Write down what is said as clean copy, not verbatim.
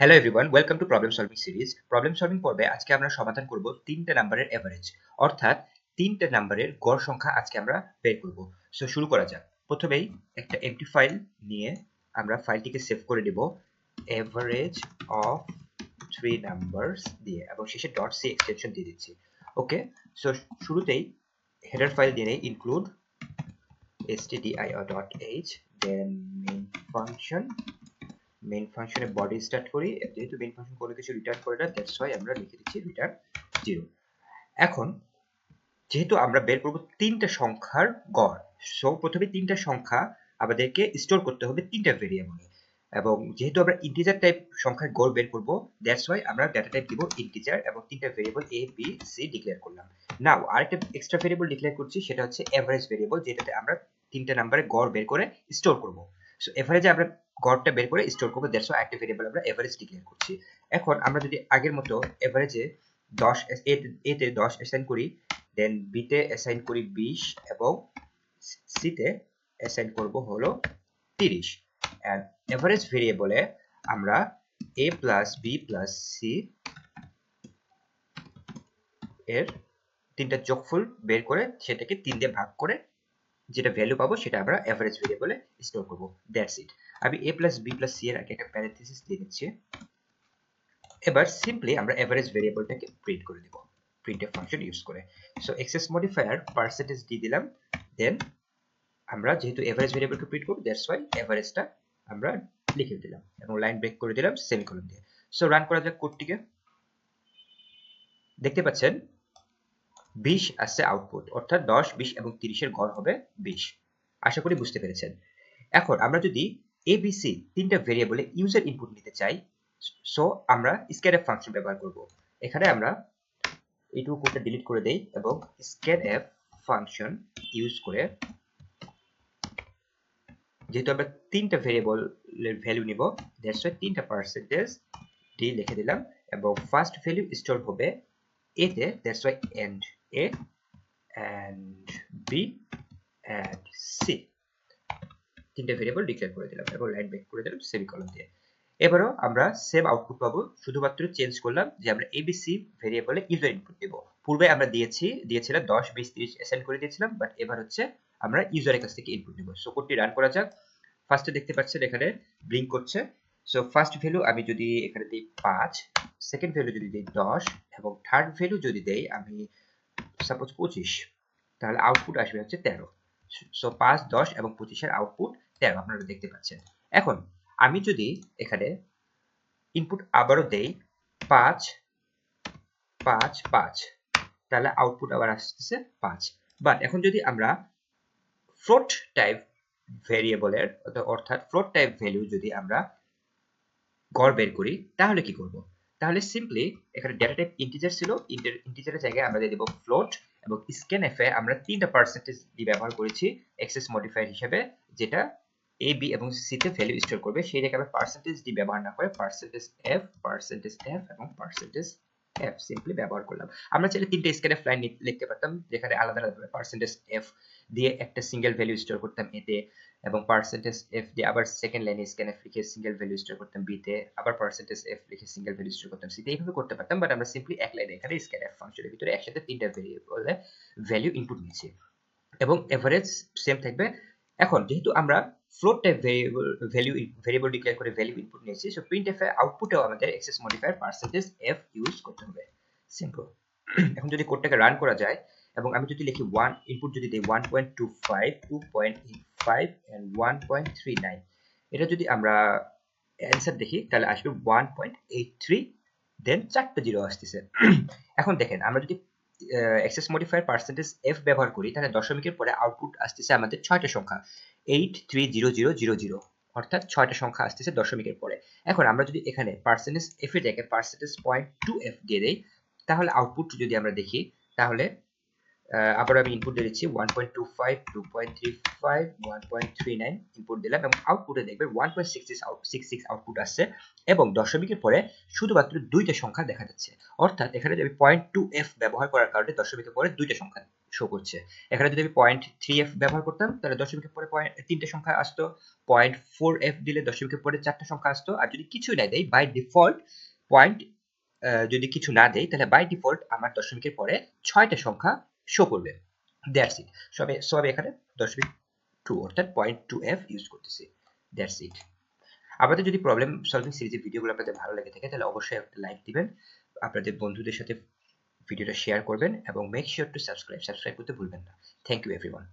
Hello everyone, welcome to problem solving series. Problem solving পর্বে আজকে আমরা সমাধান করব তিনটে নাম্বারের এভারেজ, অর্থাৎ তিনটে নাম্বারের গড় সংখ্যা আজকে আমরা বের করব। সো শুরু করা যাক। প্রথমেই একটা এমটি ফাইল নিয়ে আমরা ফাইলটিকে সেভ করে দেব এভারেজ অফ থ্রি নাম্বারস দিয়ে এবং শেষে ডট সি এক্সটেনশন দিয়ে দিচ্ছি। ওকে, সো শুরুতেই হেডার ফাইল দিয়ে নেই ইনক্লুড stdio.h, দেন মেইন ফাংশনে বডি স্টার্ট করি, যেহেতু মেইন ফাংশন কোনো কিছু রিটার্ন করে না, দ্যাটস ওয়াই আমরা লিখে দিচ্ছি রিটার্ন 0। এখন যেহেতু আমরা বের করব তিনটা সংখ্যার গড়, সো প্রথমে তিনটা সংখ্যা আমাদেরকে স্টোর করতে হবে তিনটা ভেরিয়েবলে, এবং যেহেতু আমরা ইন্টিজার টাইপ সংখ্যার গড় বের করব, দ্যাটস ওয়াই আমরা ডাটা টাইপ দিব ইন্টিজার এবং তিনটা variable A B C declare করলাম। নাও আরেকটা এক্সট্রা ভেরিয়েবল ডিক্লেয়ার করছি, সেটা হচ্ছে এভারেজ ভেরিয়েবল, যেটাতে আমরা তিনটা নাম্বারের গড় বের করে স্টোর করব। সো এভারেজে আমরা গড়টা বের করে স্টোর করব, দ্যাটস ওয়াই একটা ভেরিয়েবল আমরা এভারেজ ডিক্লেয়ার করছি। এখন আমরা যদি আগের মতো এভারেজে 10 এতে 10 অ্যাসাইন করি, দেন বি তে অ্যাসাইন করি 20 এবং সি তে অ্যাসাইন করব হলো 30। এন্ড এভারেজ ভেরিয়েবলে আমরা a plus B plus C এর তিনটা যোগফল বের করে সেটাকে 3 দিয়ে ভাগ করে যেটা ভ্যালু পাবো সেটা আমরা এভারেজ ভেরিয়েবলে স্টোর করব। That's it. আমি a plus B plus C এর আগে একটা প্যারেনথেসিস দিয়ে দিচ্ছি। এবার সিম্পলি আমরা এভারেজ ভেরিয়েবলটাকে প্রিন্ট করে দেব প্রিন্টএফ ফাংশন ইউজ করে। So access modifier percentage D দিলাম, দেন আমরা যেহেতু এভারেজ ভেরিয়েবলকে প্রিন্ট করব, দ্যাটস ওয়াই এভারেজটা আমরা লিখে দিলাম এবং লাইন ব্রেক করে দিলাম সেমিকোলন দিয়ে। সো রান করা যাক কোডটিকে। দেখতে পাচ্ছেন 20 আসছে আউটপুট, অর্থাৎ 10, 20 এবং 30 এর গড় হবে 20। আশা করি বুঝতে পেরেছেন। এখন আমরা যদি এবিসি তিনটা ভেরিয়েবলে ইউজার ইনপুট নিতে চাই, সো আমরা স্ক্যানএফ ফাংশন ব্যবহার করব। এখানে আমরা এইটুকু কোডটা ডিলিট করে দেই এবং স্ক্যানএফ ফাংশন ইউজ করে, যেহেতু আমরা তিনটা ভেরিয়েবলের ভ্যালু নিব, দ্যাটস ওয়াই তিনটা পার্সেন্টেজ ডি লিখে দিলাম এবং ফার্স্ট ভ্যালু স্টোর হবে এ তে, that's why and A and B and C. তিনটা ভেরিয়েবল ডিক্লেয়ার করে দিলাম এবং লাইন ব্রেক করে দিলাম সেমিকোলন দিয়ে। এবারও আমরা সেম আউটপুট পাবো, শুধুমাত্র চেঞ্জ করলাম যে আমরা এবিসি ভেরিয়েবলে ইউজার ইনপুট দেব। পূর্বে আমরা দিয়েছিলাম 10, 20, 30 অ্যাসাইন করে দিয়েছিলাম, বাট এবার হচ্ছে আমরা ইউজারের কাছ থেকে ইনপুট নেব। সো কোডটি রান করা যাক। ফার্স্টে দেখতে পাচ্ছেন এখানে ব্লিঙ্ক করছে। সো ফার্স্ট ভ্যালু আমি যদি এখানে দিই 5, সেকেন্ড ভ্যালু যদি দিই 10 এবং থার্ড ভ্যালু যদি দেই আমি সাপোজ 25, তাহলে আউটপুট আসবে হচ্ছে 13। সো 5, 10 এবং 25 এর আউটপুট 13 আপনারা দেখতে পাচ্ছেন। এখন আমি যদি এখানে ইনপুট আবারও দেই 5, 5, 5, তাহলে আউটপুট আবার আসতেছে 5। বাট এখন যদি আমরা ফ্লোট টাইপ ভেরিয়েবলের অর্থাৎ ফ্লোট টাইপ ভ্যালু যদি আমরা গড় বের করি, তাহলে কি করব? তাহলে সিম্পলি এখানে ডেটা টাইপ ইন্টিজার ছিল, ইন্টিজারের জায়গায় আমরা দিয়ে দেব ফ্লোট এবং স্ক্যানএফ এ আমরা তিনটা পার্সেন্টেজ ডি ব্যবহার করেছি এক্সেস মডিফায়ার হিসেবে, যেটা এ বি এবং সি তে ভ্যালু স্টোর করবে। সেই জায়গায় আমরা পার্সেন্টেজ ডি ব্যবহার না করে পার্সেন্টেজ এফ এবং পার্সেন্টেজ এফ সিম্পলি ব্যবহার করলাম। আমরা চাইলে তিনটে স্ক্যানএফ লাইন লিখতে পারতাম, যেখানে আলাদা আলাদা পার্সেন্টেজ এফ দিয়ে একটা সিঙ্গেল ভ্যালু স্টোর করতাম এতে, এবং পার্সেন্টেজ এফ দিয়ে আবার সেকেন্ড লাইনে স্ক্যানএফ লিখে সিঙ্গেল ভ্যালু স্টোর করতাম বি তে, আবার পার্সেন্টেজ এফ লিখে সিঙ্গেল ভ্যালু স্টোর করতাম সি তে। এইভাবে করতে পারতাম, বাট আমরা সিম্পলি এক লাইনে এখানে স্ক্যানএফ ফাংশনের ভিতরে একসাথে তিনটা ভেরিয়েবলে ভ্যালু ইনপুট নিয়েছি এবং এভারেজ সেম থাকবে। এখন যেহেতু আমরা ফ্লোট টাইপ ভেরিয়েবল ডিক্লেয়ার করে ভ্যালু ইনপুট নিয়েছি, সো প্রিন্টএফ এর আউটপুটেও আমাদের access modifier percentage F use করতে হবে। সিম্পল। এখন যদি কোডটাকে রান করা যায় এবং আমি যদি লিখি 1 ইনপুট যদি দেই 1.25, 2.85 এন্ড 1.39, এটা যদি আমরা অ্যানসার দেখি তাহলে আসবে 1.83, দেন 4টা জিরো আসতেছে। এখন দেখেন আমরা যদি এক্সেস মডিফায়ার পার্সেন্টেজ এফ ব্যবহার করি, তাহলে দশমিকের পরে আউটপুট আসতেছে আমাদের 6টা সংখ্যা 830000, অর্থাৎ 6টা সংখ্যা আসতেছে দশমিকের পরে। এখন আমরা যদি এখানে পার্সেন্টেজ এফ এর জায়গায় পার্সেন্টেজ 0.2f দিয়ে দেই, তাহলে আউটপুট যদি আমরা দেখি, তাহলে আবার আমি ইনপুট দিয়ে দিচ্ছি 1.25, 2.35, 1.39 ইনপুট দিলাম এবং আউটপুটে দেখবেন 1.66 আউটপুট আসছে এবং দশমিকের পরে শুধুমাত্র দুইটা সংখ্যা দেখা যাচ্ছে। অর্থাৎ এখানে আমি 0.2f ব্যবহার করার কারণে দশমিকের পরে দুইটা সংখ্যা শো করছে। এখানে যদি আমি 0.3f ব্যবহার করতাম তাহলে দশমিকের পরে তিনটে সংখ্যা আসতো, 0.4f দিলে দশমিকের পরে চারটা সংখ্যা আসতো। আর যদি কিছু না দেয় বাই ডিফল্ট পয়েন্ট, যদি কিছু না দেয় তাহলে বাই ডিফল্ট আমার দশমিকের পরে 6টা সংখ্যা শো করবে। That's it. সবে এখানে দশমিক 2 অর্থাৎ 0.2f ইউজ করতেছি। That's it. আপনাদের যদি প্রবলেম সলভিং সিরিজের ভিডিওগুলো আপনাদের ভালো লেগে থাকে তাহলে অবশ্যই একটা লাইক দিবেন, আপনাদের বন্ধুদের সাথে ভিডিওটা শেয়ার করবেন এবং মেক শিওর টু সাবস্ক্রাইব করতে ভুলবেন না। Thank you everyone.